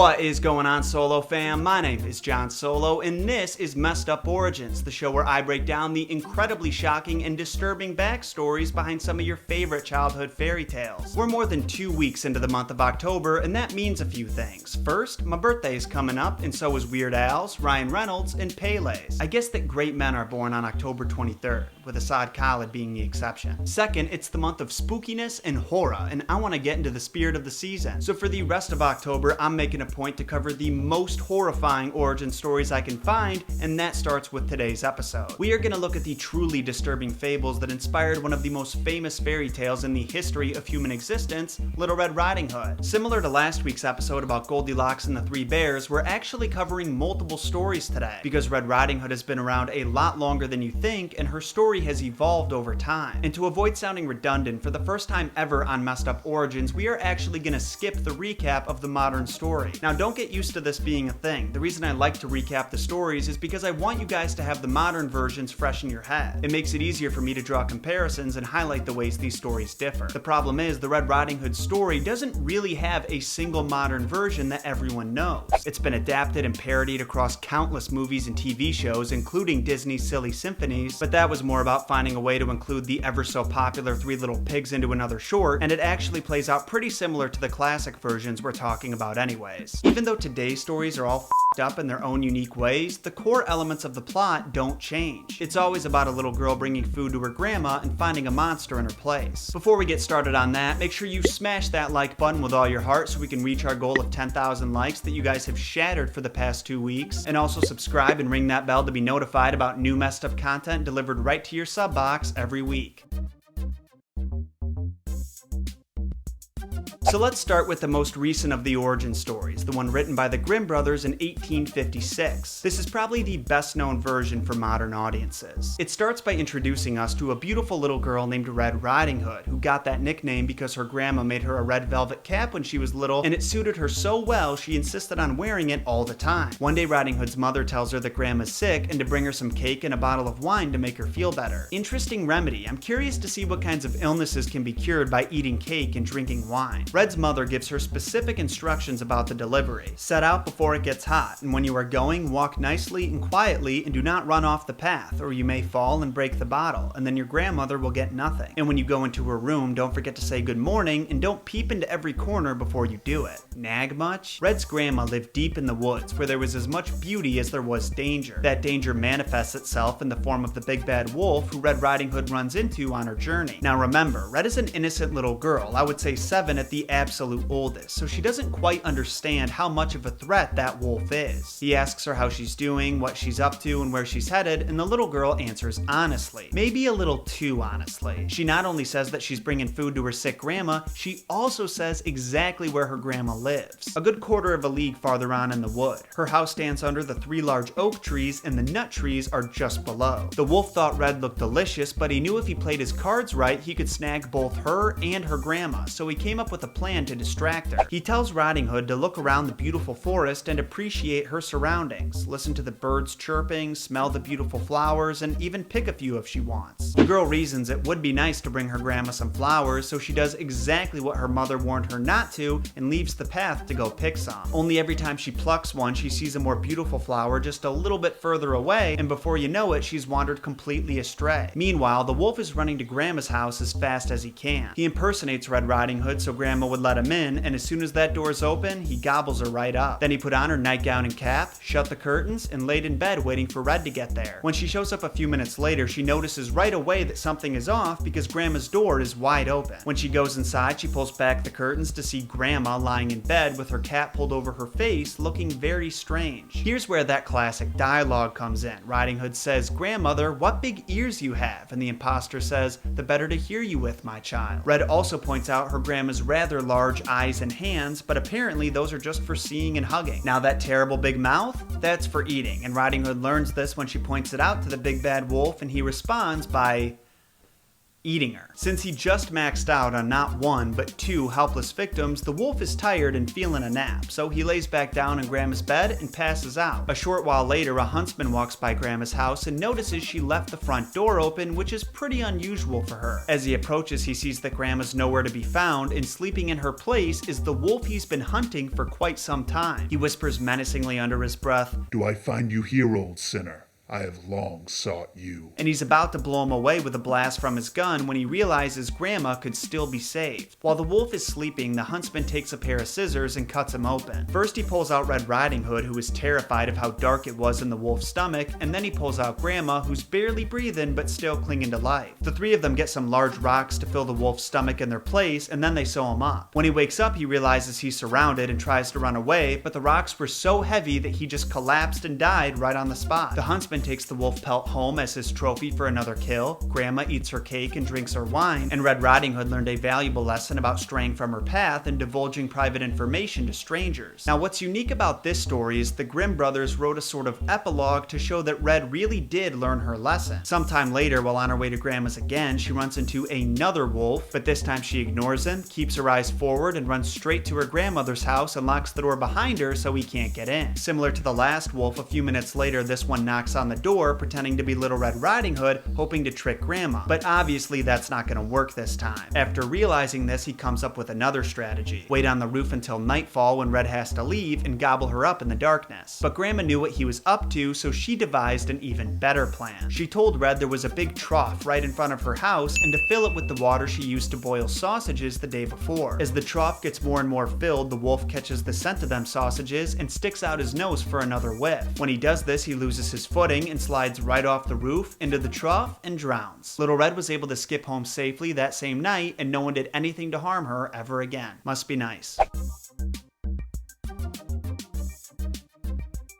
What is going on, Solo fam? My name is John Solo, and this is Messed Up Origins, the show where I break down the incredibly shocking and disturbing backstories behind some of your favorite childhood fairy tales. We're more than 2 weeks into the month of October, and that means a few things. First, my birthday is coming up, and so is Weird Al's, Ryan Reynolds, and Pele's. I guess that great men are born on October 23rd, with Assad Khalid being the exception. Second, it's the month of spookiness and horror, and I want to get into the spirit of the season. So for the rest of October, I'm making a point to cover the most horrifying origin stories I can find, and that starts with today's episode. We are going to look at the truly disturbing fables that inspired one of the most famous fairy tales in the history of human existence, Little Red Riding Hood. Similar to last week's episode about Goldilocks and the Three Bears, we're actually covering multiple stories today, because Red Riding Hood has been around a lot longer than you think, and her story has evolved over time. And to avoid sounding redundant, for the first time ever on Messed Up Origins, we are actually going to skip the recap of the modern story. Now, don't get used to this being a thing. The reason I like to recap the stories is because I want you guys to have the modern versions fresh in your head. It makes it easier for me to draw comparisons and highlight the ways these stories differ. The problem is, the Red Riding Hood story doesn't really have a single modern version that everyone knows. It's been adapted and parodied across countless movies and TV shows, including Disney's Silly Symphonies, but that was more about finding a way to include the ever so popular Three Little Pigs into another short, and it actually plays out pretty similar to the classic versions we're talking about anyways. Even though today's stories are all f***ed up in their own unique ways, the core elements of the plot don't change. It's always about a little girl bringing food to her grandma and finding a monster in her place. Before we get started on that, make sure you smash that like button with all your heart so we can reach our goal of 10,000 likes that you guys have shattered for the past 2 weeks, and also subscribe and ring that bell to be notified about new messed up content delivered right to your sub box every week. So let's start with the most recent of the origin stories, the one written by the Grimm Brothers in 1856. This is probably the best known version for modern audiences. It starts by introducing us to a beautiful little girl named Red Riding Hood, who got that nickname because her grandma made her a red velvet cap when she was little, and it suited her so well she insisted on wearing it all the time. One day Riding Hood's mother tells her that grandma's sick and to bring her some cake and a bottle of wine to make her feel better. Interesting remedy. I'm curious to see what kinds of illnesses can be cured by eating cake and drinking wine. Red's mother gives her specific instructions about the delivery. Set out before it gets hot, and when you are going, walk nicely and quietly and do not run off the path, or you may fall and break the bottle, and then your grandmother will get nothing. And when you go into her room, don't forget to say good morning, and don't peep into every corner before you do it. Nag much? Red's grandma lived deep in the woods, where there was as much beauty as there was danger. That danger manifests itself in the form of the big bad wolf who Red Riding Hood runs into on her journey. Now remember, Red is an innocent little girl, I would say 7 at the absolute oldest, so she doesn't quite understand how much of a threat that wolf is. He asks her how she's doing, what she's up to, and where she's headed, and the little girl answers honestly. Maybe a little too honestly. She not only says that she's bringing food to her sick grandma, she also says exactly where her grandma lives. A good quarter of a league farther on in the wood. Her house stands under the 3 large oak trees, and the nut trees are just below. The wolf thought Red looked delicious, but he knew if he played his cards right, he could snag both her and her grandma, so he came up with a plan to distract her. He tells Riding Hood to look around the beautiful forest and appreciate her surroundings. Listen to the birds chirping, smell the beautiful flowers, and even pick a few if she wants. The girl reasons it would be nice to bring her grandma some flowers, so she does exactly what her mother warned her not to and leaves the path to go pick some. Only every time she plucks one, she sees a more beautiful flower just a little bit further away, and before you know it, she's wandered completely astray. Meanwhile, the wolf is running to grandma's house as fast as he can. He impersonates Red Riding Hood so grandma would let him in, and as soon as that door's open, he gobbles her right up. Then he put on her nightgown and cap, shut the curtains, and laid in bed waiting for Red to get there. When she shows up a few minutes later, she notices right away that something is off because grandma's door is wide open. When she goes inside, she pulls back the curtains to see grandma lying in bed with her cap pulled over her face, looking very strange. Here's where that classic dialogue comes in. Riding Hood says, "Grandmother, what big ears you have," and the imposter says, "The better to hear you with, my child." Red also points out her grandma's rather large eyes and hands, but apparently those are just for seeing and hugging. Now that terrible big mouth, that's for eating, and Riding Hood learns this when she points it out to the big bad wolf, and he responds by eating her. Since he just maxed out on not one, but two helpless victims, the wolf is tired and feeling a nap, so he lays back down in Grandma's bed and passes out. A short while later, a huntsman walks by Grandma's house and notices she left the front door open, which is pretty unusual for her. As he approaches, he sees that Grandma's nowhere to be found, and sleeping in her place is the wolf he's been hunting for quite some time. He whispers menacingly under his breath, "Do I find you here, old sinner? I have long sought you." And he's about to blow him away with a blast from his gun when he realizes Grandma could still be saved. While the wolf is sleeping, the huntsman takes a pair of scissors and cuts him open. First he pulls out Red Riding Hood, who is terrified of how dark it was in the wolf's stomach, and then he pulls out Grandma, who's barely breathing but still clinging to life. The three of them get some large rocks to fill the wolf's stomach in their place, and then they sew him up. When he wakes up, he realizes he's surrounded and tries to run away, but the rocks were so heavy that he just collapsed and died right on the spot. The huntsman takes the wolf pelt home as his trophy for another kill. Grandma eats her cake and drinks her wine, and Red Riding Hood learned a valuable lesson about straying from her path and divulging private information to strangers. Now, what's unique about this story is the Grimm brothers wrote a sort of epilogue to show that Red really did learn her lesson. Sometime later, while on her way to Grandma's again, she runs into another wolf, but this time she ignores him, keeps her eyes forward, and runs straight to her grandmother's house and locks the door behind her so he can't get in. Similar to the last wolf, a few minutes later, this one knocks on the door, pretending to be Little Red Riding Hood, hoping to trick Grandma. But obviously that's not going to work this time. After realizing this, he comes up with another strategy. Wait on the roof until nightfall when Red has to leave and gobble her up in the darkness. But Grandma knew what he was up to, so she devised an even better plan. She told Red there was a big trough right in front of her house and to fill it with the water she used to boil sausages the day before. As the trough gets more and more filled, the wolf catches the scent of them sausages and sticks out his nose for another whiff. When he does this, he loses his footing and slides right off the roof into the trough and drowns. Little Red was able to skip home safely that same night, and no one did anything to harm her ever again. Must be nice.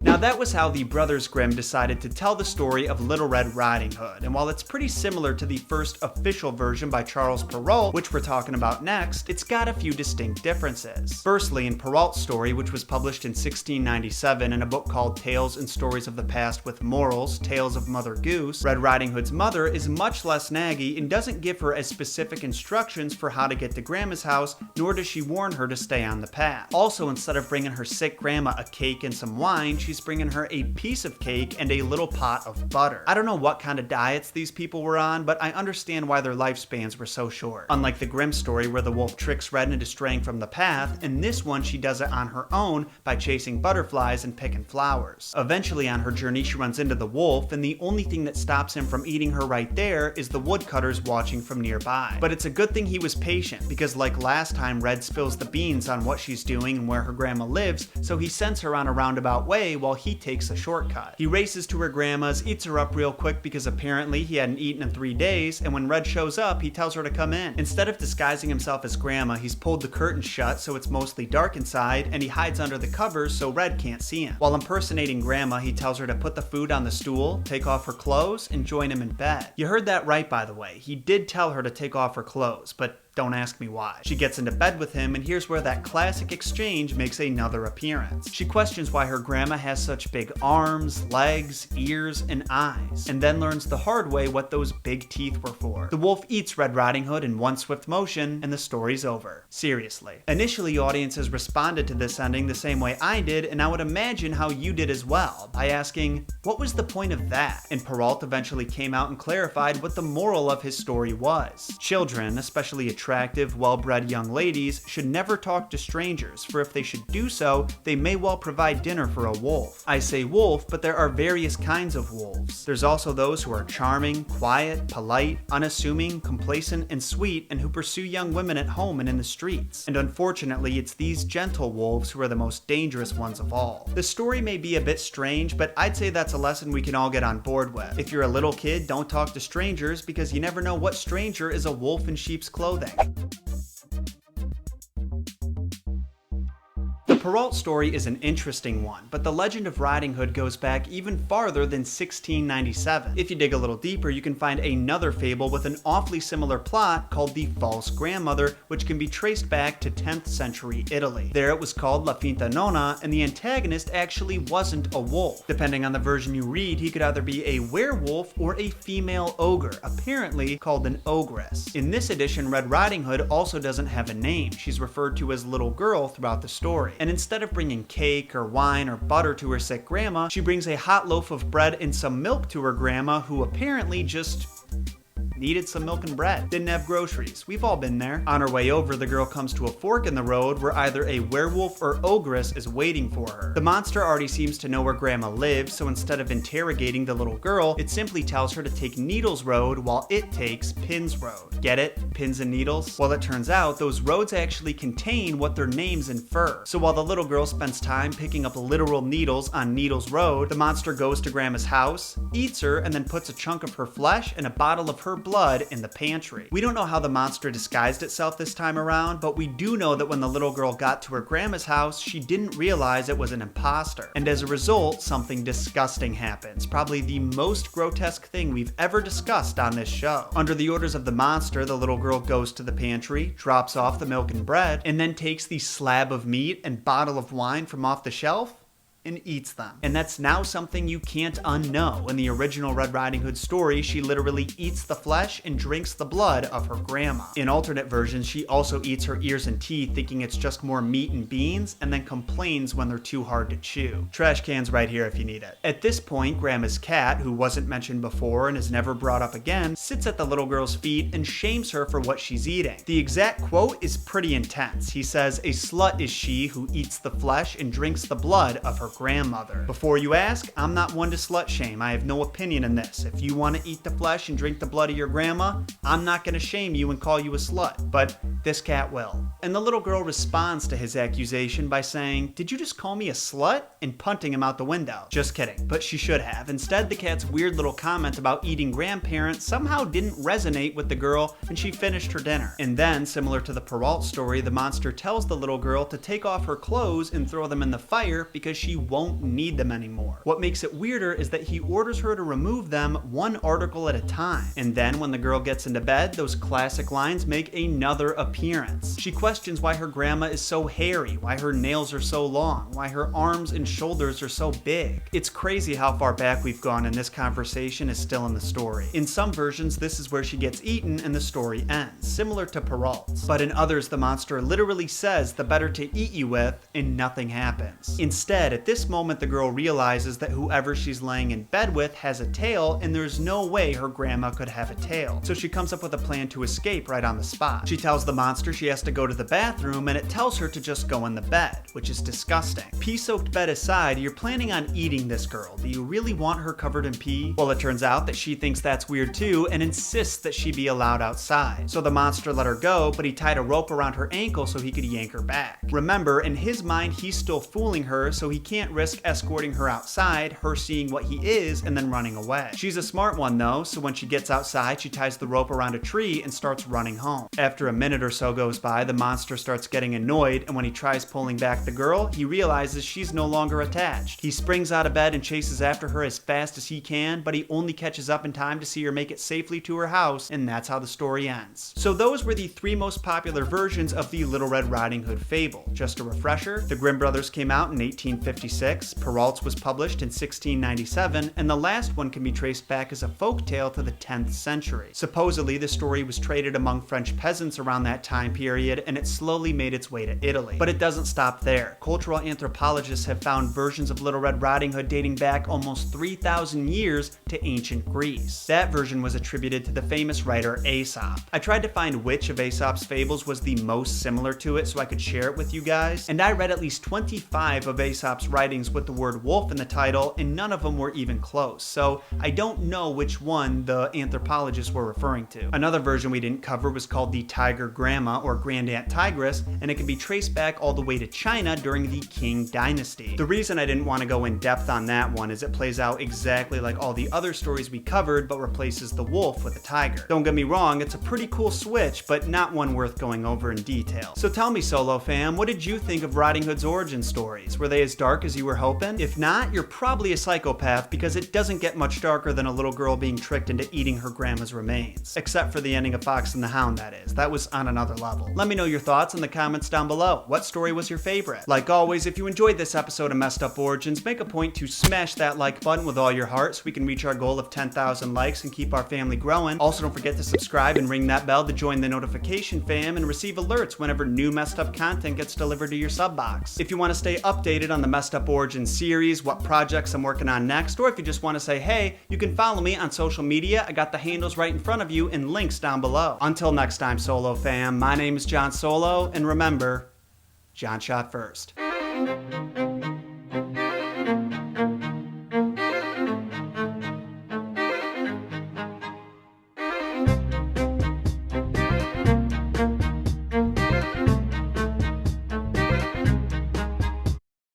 Now that was how the Brothers Grimm decided to tell the story of Little Red Riding Hood, and while it's pretty similar to the first official version by Charles Perrault, which we're talking about next, it's got a few distinct differences. Firstly, in Perrault's story, which was published in 1697 in a book called Tales and Stories of the Past with Morals, Tales of Mother Goose, Red Riding Hood's mother is much less naggy and doesn't give her as specific instructions for how to get to Grandma's house, nor does she warn her to stay on the path. Also, instead of bringing her sick grandma a cake and some wine, she's bringing her a piece of cake and a little pot of butter. I don't know what kind of diets these people were on, but I understand why their lifespans were so short. Unlike the Grimm story where the wolf tricks Red into straying from the path, in this one she does it on her own by chasing butterflies and picking flowers. Eventually on her journey she runs into the wolf, and the only thing that stops him from eating her right there is the woodcutters watching from nearby. But it's a good thing he was patient, because like last time, Red spills the beans on what she's doing and where her grandma lives, so he sends her on a roundabout way while he takes a shortcut. He races to her grandma's, eats her up real quick because apparently he hadn't eaten in 3 days, and when Red shows up, he tells her to come in. Instead of disguising himself as Grandma, he's pulled the curtain shut so it's mostly dark inside, and he hides under the covers so Red can't see him. While impersonating Grandma, he tells her to put the food on the stool, take off her clothes, and join him in bed. You heard that right, by the way. He did tell her to take off her clothes, but don't ask me why. She gets into bed with him, and here's where that classic exchange makes another appearance. She questions why her grandma has such big arms, legs, ears, and eyes, and then learns the hard way what those big teeth were for. The wolf eats Red Riding Hood in one swift motion, and the story's over. Seriously. Initially, audiences responded to this ending the same way I did, and I would imagine how you did as well, by asking, what was the point of that? And Perrault eventually came out and clarified what the moral of his story was. Children, especially attractive, well-bred young ladies, should never talk to strangers, for if they should do so, they may well provide dinner for a wolf. I say wolf, but there are various kinds of wolves. There's also those who are charming, quiet, polite, unassuming, complacent, and sweet, and who pursue young women at home and in the streets. And unfortunately, it's these gentle wolves who are the most dangerous ones of all. The story may be a bit strange, but I'd say that's a lesson we can all get on board with. If you're a little kid, don't talk to strangers, because you never know what stranger is a wolf in sheep's clothing. Perrault story is an interesting one, but the legend of Riding Hood goes back even farther than 1697. If you dig a little deeper, you can find another fable with an awfully similar plot called the False Grandmother, which can be traced back to 10th century Italy. There it was called La Quinta Nonna, and the antagonist actually wasn't a wolf. Depending on the version you read, he could either be a werewolf or a female ogre, apparently called an ogress. In this edition, Red Riding Hood also doesn't have a name. She's referred to as Little Girl throughout the story. And instead of bringing cake or wine or butter to her sick grandma, she brings a hot loaf of bread and some milk to her grandma, who apparently just needed some milk and bread. Didn't have groceries. We've all been there. On her way over, the girl comes to a fork in the road where either a werewolf or ogress is waiting for her. The monster already seems to know where grandma lives, so instead of interrogating the little girl, it simply tells her to take Needles Road while it takes Pins Road. Get it? Pins and needles? Well, it turns out those roads actually contain what their names infer. So while the little girl spends time picking up literal needles on Needles Road, the monster goes to grandma's house, eats her, and then puts a chunk of her flesh and a bottle of her blood in the pantry. We don't know how the monster disguised itself this time around, but we do know that when the little girl got to her grandma's house, she didn't realize it was an imposter. And as a result, something disgusting happens. Probably the most grotesque thing we've ever discussed on this show. Under the orders of the monster, the little girl goes to the pantry, drops off the milk and bread, and then takes the slab of meat and bottle of wine from off the shelf and eats them. And that's now something you can't unknow. In the original Red Riding Hood story, she literally eats the flesh and drinks the blood of her grandma. In alternate versions, she also eats her ears and teeth, thinking it's just more meat and beans, and then complains when they're too hard to chew. Trash can's right here if you need it. At this point, grandma's cat, who wasn't mentioned before and is never brought up again, sits at the little girl's feet and shames her for what she's eating. The exact quote is pretty intense. He says, "A slut is she who eats the flesh and drinks the blood of her grandmother." Before you ask, I'm not one to slut shame. I have no opinion in this. If you want to eat the flesh and drink the blood of your grandma, I'm not going to shame you and call you a slut, but this cat will. And the little girl responds to his accusation by saying, "Did you just call me a slut?" and punting him out the window. Just kidding, but she should have. Instead, the cat's weird little comment about eating grandparents somehow didn't resonate with the girl, and she finished her dinner. And then, similar to the Perrault story, the monster tells the little girl to take off her clothes and throw them in the fire because she won't need them anymore. What makes it weirder is that he orders her to remove them one article at a time. And then when the girl gets into bed, those classic lines make another appearance. She questions why her grandma is so hairy, why her nails are so long, why her arms and shoulders are so big. It's crazy how far back we've gone, and this conversation is still in the story. In some versions, this is where she gets eaten and the story ends, similar to Perrault's. But in others, the monster literally says the better to eat you with, and nothing happens. Instead, at this moment, the girl realizes that whoever she's laying in bed with has a tail, and there's no way her grandma could have a tail. So she comes up with a plan to escape right on the spot. She tells the monster she has to go to the bathroom, and it tells her to just go in the bed, which is disgusting. Pee-soaked bed aside, you're planning on eating this girl. Do you really want her covered in pee? Well, it turns out that she thinks that's weird too, and insists that she be allowed outside. So the monster let her go, but he tied a rope around her ankle so he could yank her back. Remember, in his mind, he's still fooling her, so he can't risk escorting her outside, her seeing what he is, and then running away. She's a smart one though, so when she gets outside, she ties the rope around a tree and starts running home. After a minute or so goes by, the monster starts getting annoyed, and when he tries pulling back the girl, he realizes she's no longer attached. He springs out of bed and chases after her as fast as he can, but he only catches up in time to see her make it safely to her house, and that's how the story ends. So those were the three most popular versions of the Little Red Riding Hood fable. Just a refresher, the Grimm Brothers came out in 1856, Perrault's was published in 1697, and the last one can be traced back as a folktale to the 10th century. Supposedly, the story was traded among French peasants around that time period, and it slowly made its way to Italy. But it doesn't stop there. Cultural anthropologists have found versions of Little Red Riding Hood dating back almost 3,000 years to ancient Greece. That version was attributed to the famous writer Aesop. I tried to find which of Aesop's fables was the most similar to it so I could share it with you guys, and I read at least 25 of Aesop's writings with the word wolf in the title, and none of them were even close, so I don't know which one the anthropologists were referring to. Another version we didn't cover was called the Tiger Grandma or Grand Aunt Tigress, and it can be traced back all the way to China during the Qing Dynasty. The reason I didn't want to go in depth on that one is it plays out exactly like all the other stories we covered, but replaces the wolf with a tiger. Don't get me wrong, it's a pretty cool switch, but not one worth going over in detail. So tell me, Solo fam, what did you think of Riding Hood's origin stories? Were they as dark as you were hoping? If not, you're probably a psychopath, because it doesn't get much darker than a little girl being tricked into eating her grandma's remains. Except for the ending of Fox and the Hound, that is. That was on another level. Let me know your thoughts in the comments down below. What story was your favorite? Like always, if you enjoyed this episode of Messed Up Origins, make a point to smash that like button with all your heart so we can reach our goal of 10,000 likes and keep our family growing. Also, don't forget to subscribe and ring that bell to join the notification fam and receive alerts whenever new messed up content gets delivered to your sub box. If you want to stay updated on the Messed Up Origins series, what projects I'm working on next, or if you just want to say hey, you can follow me on social media. I got the handles right in front of you and links down below. Until next time, Solo fam, my name is John Solo, and remember, John shot first.